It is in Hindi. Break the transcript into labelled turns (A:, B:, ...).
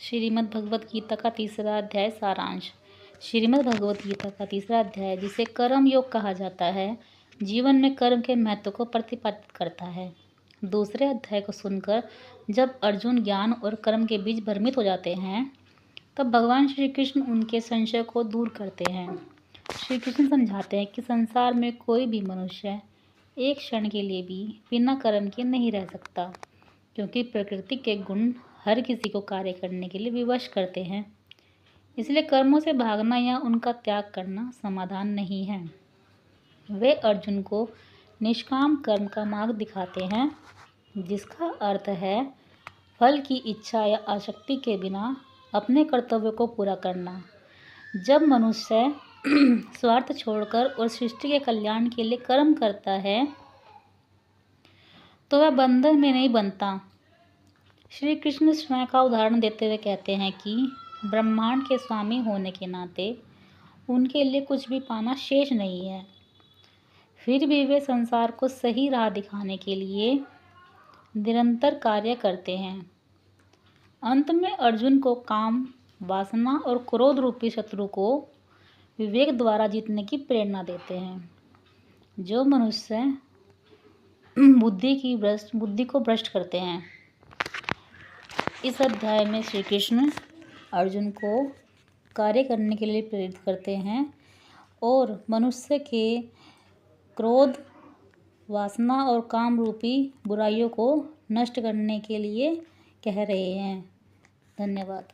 A: श्रीमद् भगवत गीता का तीसरा अध्याय सारांश। श्रीमद् भगवत गीता का तीसरा अध्याय, जिसे कर्म योग कहा जाता है, जीवन में कर्म के महत्व को प्रतिपादित करता है। दूसरे अध्याय को सुनकर जब अर्जुन ज्ञान और कर्म के बीच भ्रमित हो जाते हैं, तब भगवान श्री कृष्ण उनके संशय को दूर करते हैं। श्री कृष्ण समझाते हैं कि संसार में कोई भी मनुष्य एक क्षण के लिए भी बिना कर्म के नहीं रह सकता, क्योंकि प्रकृति के गुण हर किसी को कार्य करने के लिए विवश करते हैं। इसलिए कर्मों से भागना या उनका त्याग करना समाधान नहीं है। वे अर्जुन को निष्काम कर्म का मार्ग दिखाते हैं, जिसका अर्थ है फल की इच्छा या आसक्ति के बिना अपने कर्तव्यों को पूरा करना। जब मनुष्य स्वार्थ छोड़कर और सृष्टि के कल्याण के लिए कर्म करता है, तो वह बंधन में नहीं बनता। श्री कृष्ण स्वयं का उदाहरण देते हुए कहते हैं कि ब्रह्मांड के स्वामी होने के नाते उनके लिए कुछ भी पाना शेष नहीं है। फिर भी वे संसार को सही राह दिखाने के लिए निरंतर कार्य करते हैं। अंत में अर्जुन को काम, वासना और क्रोध रूपी शत्रु को विवेक द्वारा जीतने की प्रेरणा देते हैं। जो मनुष्य बुद्धि को भ्रष्ट करते हैं। इस अध्याय में श्री कृष्ण अर्जुन को कार्य करने के लिए प्रेरित करते हैं और मनुष्य के क्रोध, वासना और काम रूपी बुराइयों को नष्ट करने के लिए कह रहे हैं। धन्यवाद।